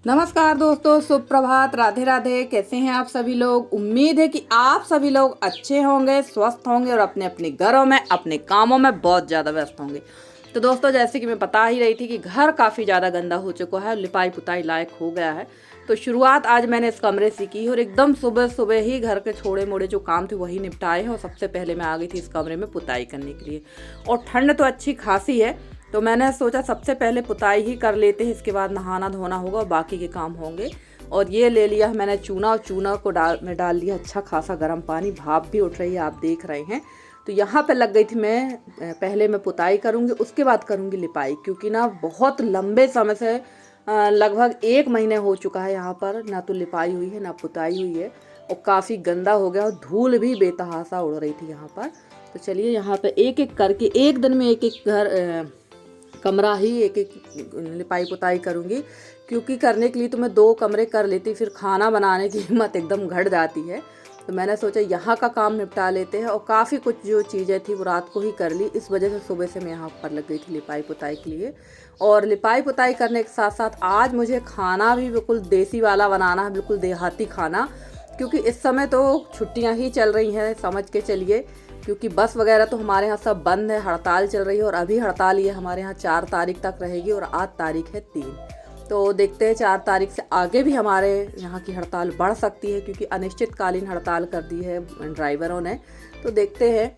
नमस्कार दोस्तों, सुप्रभात, राधे राधे। कैसे हैं आप सभी लोग। उम्मीद है कि आप सभी लोग अच्छे होंगे, स्वस्थ होंगे और अपने अपने घरों में अपने कामों में बहुत ज़्यादा व्यस्त होंगे। तो दोस्तों, जैसे कि मैं बता ही रही थी कि घर काफ़ी ज़्यादा गंदा हो चुका है, लिपाई पुताई लायक हो गया है। तो शुरुआत आज मैंने इस कमरे से की और एकदम सुबह सुबह ही घर के छोड़े मोड़े जो काम थे वही निपटाए हैं और सबसे पहले मैं आ गई थी इस कमरे में पुताई करने के लिए। और ठंड तो अच्छी खासी है, तो मैंने सोचा सबसे पहले पुताई ही कर लेते हैं, इसके बाद नहाना धोना होगा और बाकी के काम होंगे। और ये ले लिया मैंने चूना, और चूना को डाल लिया अच्छा खासा गर्म पानी, भाप भी उठ रही है, आप देख रहे हैं। तो यहाँ पे लग गई थी मैं, पहले मैं पुताई करूँगी उसके बाद करूँगी लिपाई, क्योंकि ना बहुत लंबे समय से लगभग 1 महीने हो चुका है यहाँ पर ना तो लिपाई हुई है ना पुताई हुई है, और काफ़ी गंदा हो गया और धूल भी बेतहासा उड़ रही थी यहाँ पर। तो चलिए यहाँ पे एक एक करके एक दिन में एक एक कमरा ही एक एक लिपाई पुताई करूँगी, क्योंकि करने के लिए तो मैं 2 कमरे कर लेती, फिर खाना बनाने की हिम्मत एकदम घट जाती है। तो मैंने सोचा यहाँ का काम निपटा लेते हैं, और काफ़ी कुछ जो चीज़ें थी वो रात को ही कर ली, इस वजह से सुबह से मैं यहाँ पर लग गई थी लिपाई पुताई के लिए। और लिपाई पुताई करने के साथ साथ आज मुझे खाना भी बिल्कुल देसी वाला बनाना है, बिल्कुल देहाती खाना, क्योंकि इस समय तो छुट्टियाँ ही चल रही हैं, समझ के चलिए, क्योंकि बस वगैरह तो हमारे यहाँ सब बंद है, हड़ताल चल रही है। और अभी हड़ताल ये हमारे यहाँ 4 तारीख तक रहेगी और आज तारीख है 3। तो देखते हैं 4 तारीख से आगे भी हमारे यहाँ की हड़ताल बढ़ सकती है, क्योंकि अनिश्चितकालीन हड़ताल कर दी है ड्राइवरों ने। तो देखते हैं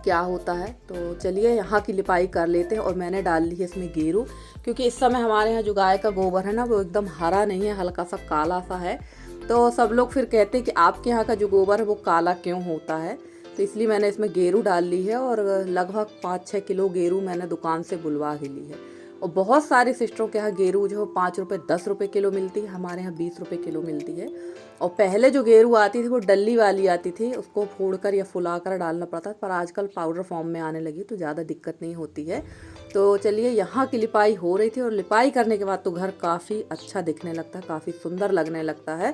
क्या होता है। तो चलिए यहाँ की लिपाई कर लेते हैं। और मैंने डाल ली है इसमें गेरू, क्योंकि इस समय हमारे यहाँ जो गाय का गोबर है ना वो एकदम हरा नहीं है, हल्का सा काला सा है। तो सब लोग फिर कहते हैं कि आपके यहाँ का जो गोबर है वो काला क्यों होता है, तो इसलिए मैंने इसमें गेरू डाल ली है। और लगभग 5-6 किलो गेरू मैंने दुकान से बुलवा ही ली है। और बहुत सारे सिस्टरों के यहाँ गेरू जो 5 रुपये 10 रुपये किलो मिलती है, हमारे यहाँ 20 रुपये किलो मिलती है। और पहले जो गेरू आती थी वो डल्ली वाली आती थी, उसको फोड़कर या फुलाकर डालना पड़ता था, पर आजकल पाउडर फॉर्म में आने लगी तो ज़्यादा दिक्कत नहीं होती है। तो चलिए यहाँ की लिपाई हो रही थी, और लिपाई करने के बाद तो घर काफ़ी अच्छा दिखने लगता है, काफ़ी सुंदर लगने लगता है।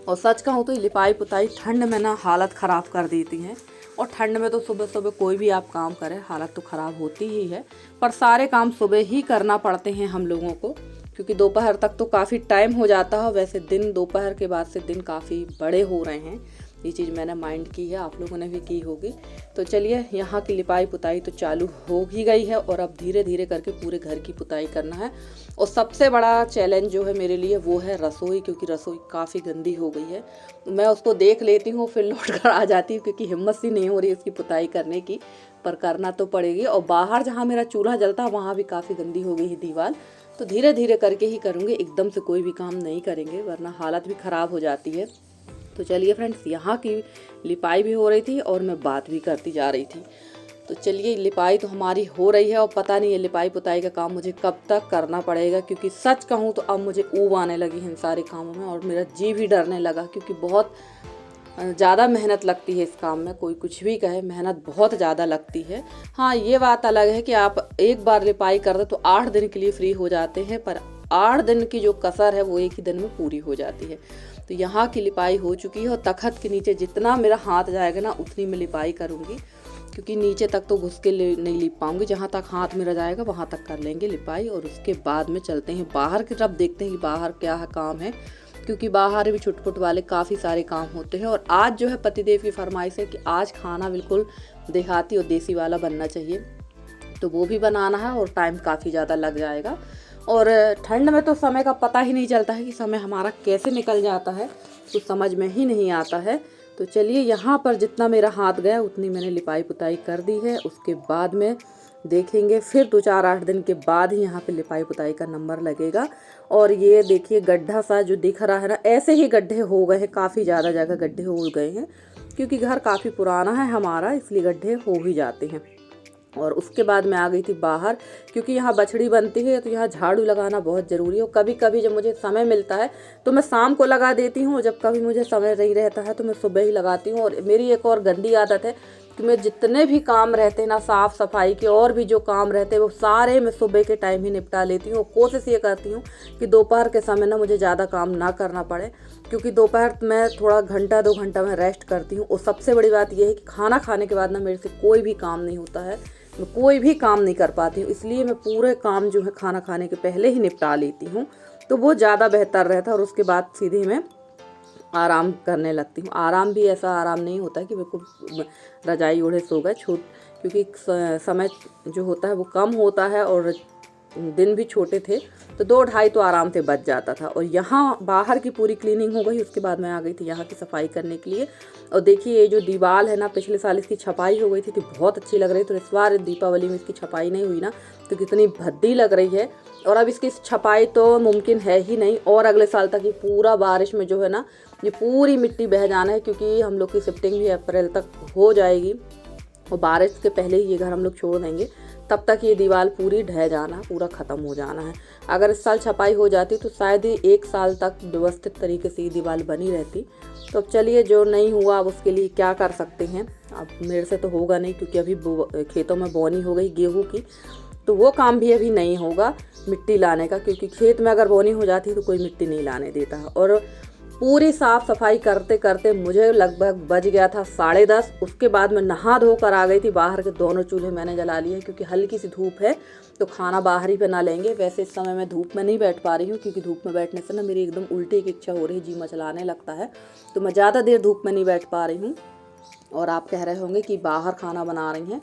और सच कहूँ तो लिपाई पुताई ठंड में ना हालत ख़राब कर देती हैं। और ठंड में तो सुबह सुबह कोई भी आप काम करें हालत तो ख़राब होती ही है, पर सारे काम सुबह ही करना पड़ते हैं हम लोगों को, क्योंकि दोपहर तक तो काफ़ी टाइम हो जाता है। वैसे दिन दोपहर के बाद से दिन काफ़ी बड़े हो रहे हैं, ये चीज़ मैंने माइंड की है, आप लोगों ने भी की होगी। तो चलिए यहाँ की लिपाई पुताई तो चालू हो ही गई है, और अब धीरे धीरे करके पूरे घर की पुताई करना है। और सबसे बड़ा चैलेंज जो है मेरे लिए वो है रसोई, क्योंकि रसोई काफ़ी गंदी हो गई है। तो मैं उसको देख लेती हूँ फिर लौट कर आ जाती हूँ, क्योंकि हिम्मत सी नहीं हो रही उसकी पुताई करने की, पर करना तो पड़ेगी। और बाहर जहाँ मेरा चूल्हा जलता है वहाँ भी काफ़ी गंदी हो गई है दीवार, तो धीरे धीरे करके ही करूँगी, एकदम से कोई भी काम नहीं करेंगे वरना हालत भी ख़राब हो जाती है। तो चलिए फ्रेंड्स, यहाँ की लिपाई भी हो रही थी और मैं बात भी करती जा रही थी। तो चलिए लिपाई तो हमारी हो रही है, और पता नहीं है लिपाई पुताई का काम मुझे कब तक करना पड़ेगा, क्योंकि सच कहूँ तो अब मुझे ऊब आने लगी इन सारे कामों में, और मेरा जी भी डरने लगा, क्योंकि बहुत ज़्यादा मेहनत लगती है इस काम में। कोई कुछ भी कहे, मेहनत बहुत ज़्यादा लगती है। हाँ, ये बात अलग है कि आप एक बार लिपाई कर दो तो 8 दिन के लिए फ्री हो जाते हैं, पर 8 दिन की जो कसर है वो एक ही दिन में पूरी हो जाती है। तो यहाँ की लिपाई हो चुकी है, और तखत के नीचे जितना मेरा हाथ जाएगा ना उतनी मैं लिपाई करूँगी, क्योंकि नीचे तक तो घुस के नहीं लिप पाऊँगी, जहाँ तक हाथ मेरा जाएगा वहाँ तक कर लेंगे लिपाई। और उसके बाद में चलते हैं बाहर की तरफ, देखते हैं कि बाहर क्या काम है, क्योंकि बाहर भी छुटपुट वाले काफ़ी सारे काम होते हैं। और आज जो है पतिदेव की फरमाइश है कि आज खाना बिल्कुल देहाती और देसी वाला बनना चाहिए, तो वो भी बनाना है, और टाइम काफ़ी ज़्यादा लग जाएगा। और ठंड में तो समय का पता ही नहीं चलता है कि समय हमारा कैसे निकल जाता है, तो समझ में ही नहीं आता है। तो चलिए यहाँ पर जितना मेरा हाथ गया उतनी मैंने लिपाई पुताई कर दी है। उसके बाद में देखेंगे फिर 2-4-8 दिन के बाद ही यहाँ पे लिपाई पुताई का नंबर लगेगा। और ये देखिए गड्ढा सा जो दिख रहा है ना, ऐसे ही गड्ढे हो गए हैं, काफ़ी ज़्यादा जगह गड्ढे हो गए हैं, क्योंकि घर काफ़ी पुराना है हमारा, इसलिए गड्ढे हो ही जाते हैं। और उसके बाद मैं आ गई थी बाहर, क्योंकि यहाँ बछड़ी बनती है तो यहाँ झाड़ू लगाना बहुत ज़रूरी है। और कभी कभी जब मुझे समय मिलता है तो मैं शाम को लगा देती हूँ, जब कभी मुझे समय नहीं रहता है तो मैं सुबह ही लगाती हूँ। और मेरी एक और गंदी आदत है कि मैं जितने भी काम रहते हैं ना, साफ़ सफाई के और भी जो काम रहते हैं वो सारे मैं सुबह के टाइम ही निपटा लेती हूँ। कोशिश ये करती हूँ कि दोपहर के समय ना मुझे ज़्यादा काम ना करना पड़े, क्योंकि दोपहर मैं थोड़ा घंटा 2 घंटा में रेस्ट करती हूँ। और सबसे बड़ी बात यह है कि खाना खाने के बाद ना मेरे से कोई भी काम नहीं होता है, मैं कोई भी काम नहीं कर पाती हूँ, इसलिए मैं पूरे काम जो है खाना खाने के पहले ही निपटा लेती हूँ। तो वो ज़्यादा बेहतर रहता है। और उसके बाद सीधे मैं आराम करने लगती हूँ। आराम भी ऐसा आराम नहीं होता है कि बिल्कुल रजाई ओढ़े सो गए, क्योंकि समय जो होता है वो कम होता है और दिन भी छोटे थे, तो 2 ढाई तो आराम से बच जाता था। और यहाँ बाहर की पूरी क्लीनिंग हो गई, उसके बाद मैं आ गई थी यहाँ की सफाई करने के लिए। और देखिए ये जो दीवार है ना, पिछले साल इसकी छपाई हो गई थी तो बहुत अच्छी लग रही थी। तो इस बार दीपावली में इसकी छपाई नहीं हुई ना, तो कितनी भद्दी लग रही है। और अब इसकी छपाई तो मुमकिन है ही नहीं, और अगले साल तक ये पूरा बारिश में जो है ना, ये पूरी मिट्टी बह जाना है, क्योंकि हम लोग की शिफ्टिंग भी अप्रैल तक हो जाएगी और बारिश के पहले ही ये घर हम लोग छोड़ देंगे। तब तक ये दीवार पूरी ढह जाना, पूरा ख़त्म हो जाना है। अगर इस साल छपाई हो जाती तो शायद ही 1 साल तक व्यवस्थित तरीके से ये दीवार बनी रहती। तो अब चलिए, जो नहीं हुआ अब उसके लिए क्या कर सकते हैं। अब मेरे से तो होगा नहीं, क्योंकि अभी खेतों में बोनी हो गई गेहूँ की, तो वो काम भी अभी नहीं होगा मिट्टी लाने का, क्योंकि खेत में अगर बोनी हो जाती तो कोई मिट्टी नहीं लाने देता है। और पूरी साफ़ सफाई करते करते मुझे लगभग बज गया था 10:30। उसके बाद मैं नहा धो कर आ गई थी। बाहर के दोनों चूल्हे मैंने जला लिए, क्योंकि हल्की सी धूप है तो खाना बाहर ही बना लेंगे। वैसे इस समय मैं धूप में नहीं बैठ पा रही हूँ, क्योंकि धूप में बैठने से ना मेरी एकदम उल्टी की इच्छा हो रही है, जी मचलाने लगता है, तो मैं ज़्यादा देर धूप में नहीं बैठ पा रही हूँ। और आप कह रहे होंगे कि बाहर खाना बना रही हैं,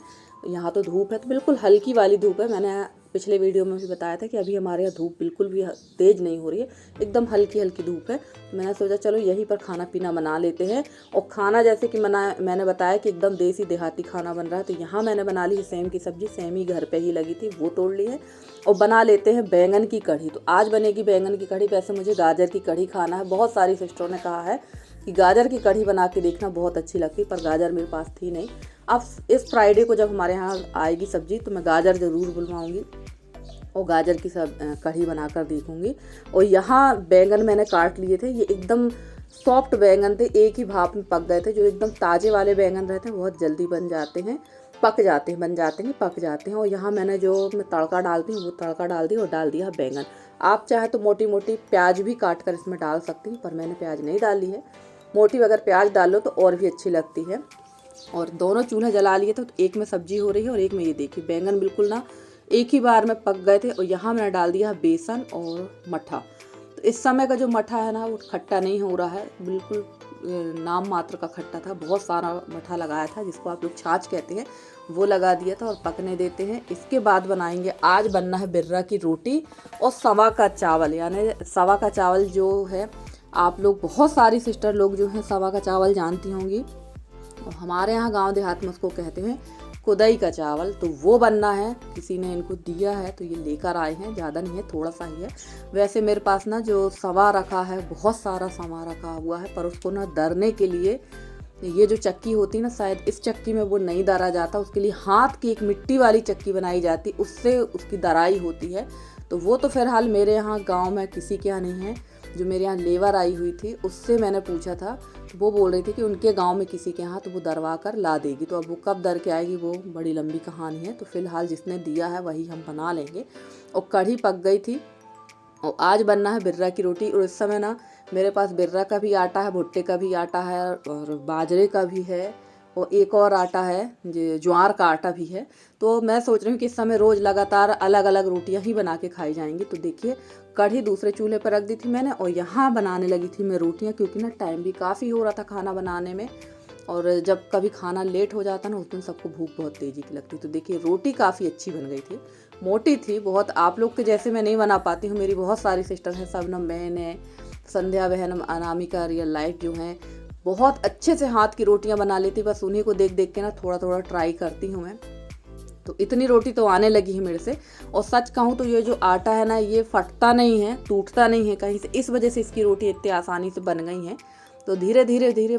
यहाँ तो धूप है, तो बिल्कुल हल्की वाली धूप है। मैंने पिछले वीडियो में भी बताया था कि अभी हमारे यहाँ धूप बिल्कुल भी तेज़ नहीं हो रही है, एकदम हल्की हल्की धूप है। मैंने सोचा चलो यहीं पर खाना पीना बना लेते हैं। और खाना जैसे कि मैंने बताया कि एकदम देसी देहाती खाना बन रहा है, तो यहाँ मैंने बना ली है सेम की सब्ज़ी। सेम ही घर पे ही लगी थी, वो तोड़ ली है। और बना लेते हैं बैंगन की कढ़ी। तो आज बनेगी बैंगन की कढ़ी। वैसे मुझे गाजर की कढ़ी खाना है, बहुत सारी सिस्टरों ने कहा है कि गाजर की कढ़ी बना के देखना, बहुत अच्छी लगती, पर गाजर मेरे पास थी नहीं। अब इस फ्राइडे को जब हमारे यहाँ आएगी सब्जी, तो मैं गाजर ज़रूर बुलवाऊँगी और गाजर की कढ़ी बनाकर देखूँगी। और यहाँ बैंगन मैंने काट लिए थे, ये एकदम सॉफ्ट बैंगन थे, एक ही भाप में पक गए थे। जो एकदम ताज़े वाले बैंगन रहते हैं बहुत जल्दी बन जाते हैं, पक जाते हैं, बन जाते हैं, पक जाते हैं। और यहाँ मैंने जो मैं तड़का डालती हूँ वो तड़का डाल दी और डाल दिया बैंगन। आप चाहे तो मोटी मोटी प्याज भी काट कर इसमें डाल सकती हूँ, पर मैंने प्याज नहीं डाली है। मोटी अगर प्याज डाल लो तो और भी अच्छी लगती है। और दोनों चूल्हे जला लिए थे, तो एक में सब्जी हो रही है और एक में ये देखिए बैंगन बिल्कुल ना एक ही बार में पक गए थे। और यहाँ मैंने डाल दिया बेसन और मट्ठा। तो इस समय का जो मट्ठा है ना, वो खट्टा नहीं हो रहा है, बिल्कुल नाम मात्र का खट्टा था। बहुत सारा मट्ठा लगाया था, जिसको आप लोग छाछ कहते हैं, वो लगा दिया था। और पकने देते हैं। इसके बाद बनाएंगे, आज बनना है बिर्रा की रोटी और सवा का चावल। यानी सवा का चावल जो है, आप लोग बहुत सारी सिस्टर लोग जो हैं सवा का चावल जानती होंगी, और हमारे यहाँ गांव देहात में उसको कहते हैं कुदई का चावल। तो वो बनना है, किसी ने इनको दिया है तो ये लेकर आए हैं, ज़्यादा नहीं है, थोड़ा सा ही है। वैसे मेरे पास ना जो सवा रखा है, बहुत सारा सवा रखा हुआ है, पर उसको ना दरने के लिए ये जो चक्की होती है ना, शायद इस चक्की में वो नहीं दरा जाता, उसके लिए हाथ की एक मिट्टी वाली चक्की बनाई जाती, उससे उसकी दराई होती है। तो वो तो फिलहाल मेरे यहाँ गाँव में किसी के यहाँ नहीं है। जो मेरे यहाँ लेबर आई हुई थी, उससे मैंने पूछा था, तो वो बोल रही थी कि उनके गांव में किसी के यहाँ तो वो दरवा कर ला देगी। तो अब वो कब दर के आएगी वो बड़ी लंबी कहानी है। तो फिलहाल जिसने दिया है वही हम बना लेंगे। और कढ़ी पक गई थी और आज बनना है बिर्रा की रोटी। और इस समय ना मेरे पास बिर्रा का भी आटा है, भुट्टे का भी आटा है और बाजरे का भी है, और एक और आटा है जो ज्वार का आटा भी है। तो मैं सोच रही हूँ कि इस समय रोज़ लगातार अलग अलग रोटियाँ ही बना के खाई जाएंगी। तो देखिए, कढ़ी दूसरे चूल्हे पर रख दी थी मैंने, और यहाँ बनाने लगी थी मैं रोटियाँ, क्योंकि ना टाइम भी काफ़ी हो रहा था खाना बनाने में। और जब कभी खाना लेट हो जाता ना, उस दिन सबको भूख बहुत तेज़ी की लगती। तो देखिए, रोटी काफ़ी अच्छी बन गई थी, मोटी थी बहुत। आप लोग के जैसे मैं नहीं बना पाती हूँ, मेरी बहुत सारी सिस्टर हैं, सबनम बहन है, संध्या बहन, अनामिका, रियल लाइफ जो हैं, बहुत अच्छे से हाथ की रोटियां बना लेती। बस उन्हीं को देख देख के ना थोड़ा थोड़ा ट्राई करती हूँ मैं। तो इतनी रोटी तो आने लगी है मेरे से। और सच कहूँ तो ये जो आटा है ना, ये फटता नहीं है, टूटता नहीं है कहीं से, इस वजह से इसकी रोटी इतनी आसानी से बन गई है। तो धीरे धीरे धीरे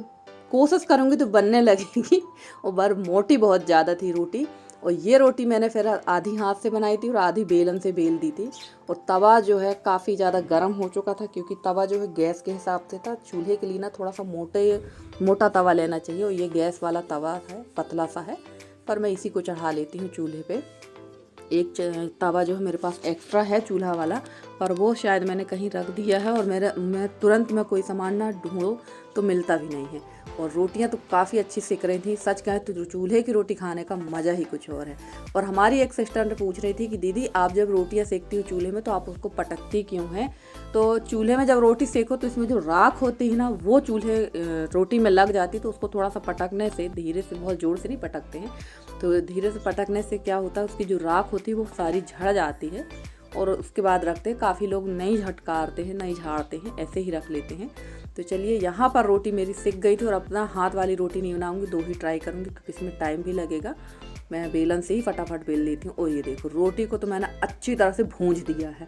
कोशिश करूँगी तो बनने लगेगी। और बार मोटी बहुत ज़्यादा थी रोटी। और ये रोटी मैंने फिर आधी हाथ से बनाई थी और आधी बेलन से बेल दी थी। और तवा जो है काफ़ी ज़्यादा गर्म हो चुका था, क्योंकि तवा जो है गैस के हिसाब से था। चूल्हे के लिए ना थोड़ा सा मोटा तवा लेना चाहिए, और ये गैस वाला तवा है, पतला सा है, पर मैं इसी को चढ़ा लेती हूँ चूल्हे पे। एक तवा जो है मेरे पास एक्स्ट्रा है चूल्हा वाला, पर वो शायद मैंने कहीं रख दिया है, और मैं तुरंत में कोई सामान ना ढूंढूं तो मिलता भी नहीं है। और रोटियां तो काफ़ी अच्छी सिक रही थी। सच कहें तो चूल्हे की रोटी खाने का मज़ा ही कुछ और है। और हमारी एक सिस्टर ने पूछ रही थी कि दीदी आप जब रोटियां सेकती हो चूल्हे में तो आप उसको पटकती क्यों हैं? तो चूल्हे में जब रोटी सेको तो इसमें जो राख होती है ना वो चूल्हे रोटी में लग जाती, तो उसको थोड़ा सा पटकने से, धीरे से, बहुत ज़ोर से नहीं पटकते हैं, तो धीरे से पटकने से क्या होता है उसकी जो राख होती है वो सारी झड़ जाती है और उसके बाद रखते हैं। काफ़ी लोग नहीं झटकारते हैं, नहीं झाड़ते हैं, ऐसे ही रख लेते हैं। तो चलिए यहाँ पर रोटी मेरी सिक गई थी और अपना हाथ वाली रोटी नहीं बनाऊंगी, 2 ही ट्राई करूंगी क्योंकि इसमें टाइम भी लगेगा। मैं बेलन से ही फटाफट बेल लेती हूँ। और ये देखो रोटी को तो मैंने अच्छी तरह से भूंज दिया है,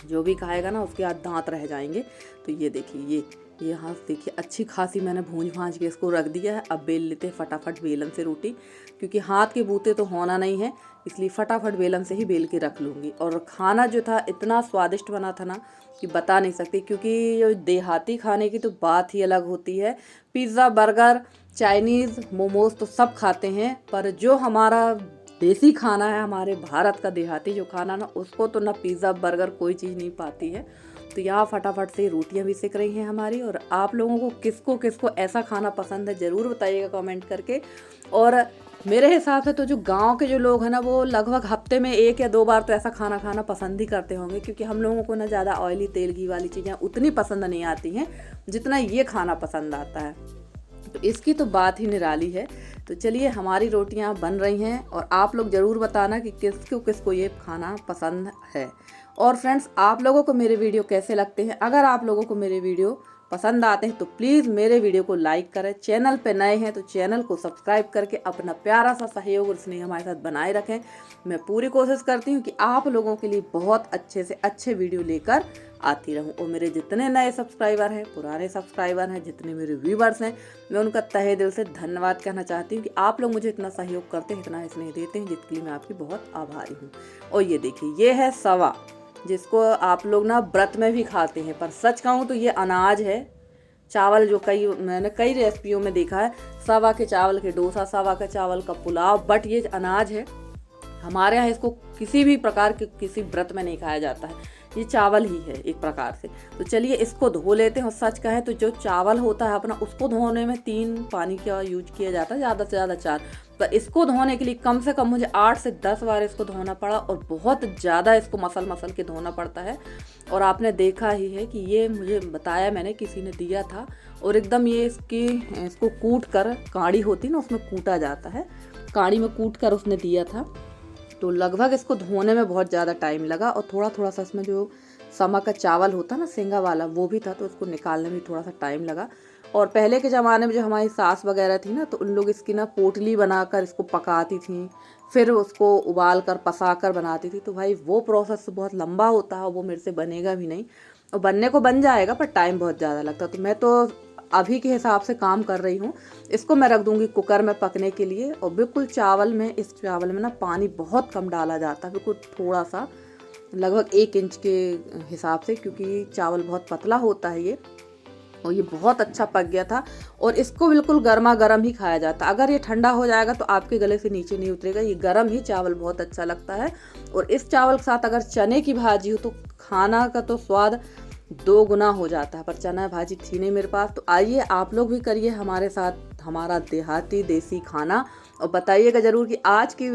जो भी खाएगा ना उसके हाथ दांत रह जाएंगे। तो ये देखिए, ये यहाँ देखिए अच्छी खासी मैंने भूंज भांज के इसको रख दिया है। अब बेल लेते हैं फटाफट बेलन से रोटी, क्योंकि हाथ के बूते तो होना नहीं है, इसलिए फटाफट बेलन से ही बेल के रख लूँगी। और खाना जो था इतना स्वादिष्ट बना था ना कि बता नहीं सकती, क्योंकि जो देहाती खाने की तो बात ही अलग होती है। पिज़्ज़ा, बर्गर, चाइनीज़, मोमोज तो सब खाते हैं, पर जो हमारा देसी खाना है, हमारे भारत का देहाती जो खाना ना, उसको तो ना पिज़्ज़ा बर्गर कोई चीज़ नहीं पाती है। तो यहाँ फटाफट से रोटियाँ भी सिक रही हैं हमारी। और आप लोगों को किसको किसको ऐसा खाना पसंद है ज़रूर बताइएगा कमेंट करके। और मेरे हिसाब से तो जो गांव के जो लोग हैं ना वो लगभग हफ्ते में 1 या 2 बार तो ऐसा खाना खाना पसंद ही करते होंगे, क्योंकि हम लोगों को ना ज़्यादा ऑयली तेल घी वाली चीज़ें उतनी पसंद नहीं आती हैं जितना ये खाना पसंद आता है। तो इसकी तो बात ही निराली है। तो चलिए हमारी रोटियां बन रही हैं और आप लोग ज़रूर बताना कि किसको किसको ये खाना पसंद है। और फ्रेंड्स, आप लोगों को मेरे वीडियो कैसे लगते हैं? अगर आप लोगों को मेरे वीडियो पसंद आते हैं तो प्लीज़ मेरे वीडियो को लाइक करें। चैनल पे नए हैं तो चैनल को सब्सक्राइब करके अपना प्यारा सा सहयोग और स्नेह हमारे साथ बनाए रखें। मैं पूरी कोशिश करती हूँ कि आप लोगों के लिए बहुत अच्छे से अच्छे वीडियो लेकर आती रहूँ। और मेरे जितने नए सब्सक्राइबर हैं, पुराने सब्सक्राइबर हैं, जितने मेरे व्यूवर्स हैं, मैं उनका तहे दिल से धन्यवाद कहना चाहती हूँ कि आप लोग मुझे इतना सहयोग करते हैं, इतना स्नेह देते हैं, जिसके लिए मैं आपकी बहुत आभारी हूँ। और ये देखिए, ये है सवा, जिसको आप लोग ना व्रत में भी खाते हैं, पर सच कहूँ तो ये अनाज है। चावल जो मैंने कई रेसिपियों में देखा है, सवा के चावल के डोसा, सवा के चावल का पुलाव, बट ये अनाज है। हमारे यहाँ इसको किसी भी प्रकार के किसी व्रत में नहीं खाया जाता है, ये चावल ही है एक प्रकार से। तो चलिए इसको धो लेते हैं। और सच कहें तो जो चावल होता है अपना, उसको धोने में 3 पानी का यूज किया जाता है, ज़्यादा से ज़्यादा 4, पर इसको धोने के लिए कम से कम मुझे 8 से 10 बार इसको धोना पड़ा और बहुत ज़्यादा इसको मसल के धोना पड़ता है। और आपने देखा ही है कि ये मुझे बताया, मैंने किसी ने दिया था, और एकदम ये इसको कूट कर, काड़ी होती ना उसमें कूटा जाता है, काड़ी में कूट कर उसने दिया था। तो लगभग इसको धोने में बहुत ज़्यादा टाइम लगा। और थोड़ा सा इसमें जो समा का चावल होता ना, सेंगा वाला, वो भी था, तो उसको निकालने में थोड़ा सा टाइम लगा। और पहले के ज़माने में जो हमारी सास वगैरह थी ना, तो उन लोग इसकी ना पोटली बनाकर इसको पकाती थी, फिर उसको उबाल कर पसा कर बनाती थी। तो भाई वो प्रोसेस बहुत लंबा होता है, वो मेरे से बनेगा भी नहीं। और बनने को बन जाएगा पर टाइम बहुत ज़्यादा लगता। तो मैं तो अभी के हिसाब से काम कर रही हूँ। इसको मैं रख दूँगी कुकर में पकने के लिए। और बिल्कुल इस चावल में ना पानी बहुत कम डाला जाता है, बिल्कुल थोड़ा सा, लगभग 1 इंच के हिसाब से, क्योंकि चावल बहुत पतला होता है ये। और ये बहुत अच्छा पक गया था। और इसको बिल्कुल गर्मा गर्म ही खाया जाता है। अगर ये ठंडा हो जाएगा तो आपके गले से नीचे नहीं उतरेगा। ये गर्म ही चावल बहुत अच्छा लगता है। और इस चावल के साथ अगर चने की भाजी हो तो खाना का तो स्वाद 2 गुना हो जाता है, पर चना भाजी थी नहीं मेरे पास। तो आइए आप लोग भी करिए हमारे साथ हमारा देहाती देसी खाना, और बताइएगा ज़रूर कि आज की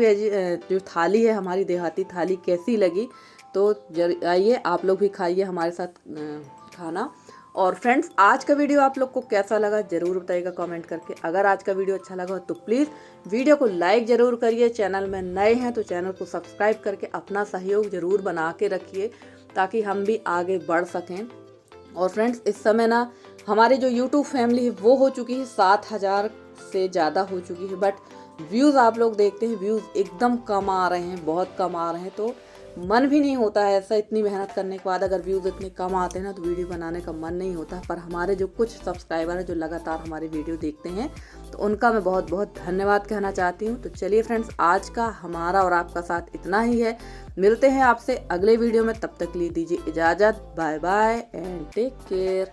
जो थाली है हमारी देहाती थाली कैसी लगी। तो आइए आप लोग भी खाइए हमारे साथ खाना। और फ्रेंड्स, आज का वीडियो आप लोग को कैसा लगा ज़रूर बताइएगा कमेंट करके। अगर आज का वीडियो अच्छा लगा तो प्लीज़ वीडियो को लाइक ज़रूर करिए। चैनल में नए हैं तो चैनल को सब्सक्राइब करके अपना सहयोग ज़रूर बना के रखिए, ताकि हम भी आगे बढ़ सकें। और फ्रेंड्स, इस समय ना हमारी जो यूट्यूब फैमिली है वो हो चुकी है 7000 से ज़्यादा हो चुकी है, बट व्यूज़ आप लोग देखते हैं, व्यूज़ एकदम कम आ रहे हैं, बहुत कम आ रहे हैं। तो मन भी नहीं होता है ऐसा, इतनी मेहनत करने के बाद अगर व्यूज़ इतने कम आते हैं ना, तो वीडियो बनाने का मन नहीं होता। पर हमारे जो कुछ सब्सक्राइबर हैं जो लगातार हमारी वीडियो देखते हैं, तो उनका मैं बहुत बहुत धन्यवाद कहना चाहती हूँ। तो चलिए फ्रेंड्स, आज का हमारा और आपका साथ इतना ही है। मिलते हैं आपसे अगले वीडियो में, तब तक के लिए दीजिए इजाज़त। Bye bye and take care.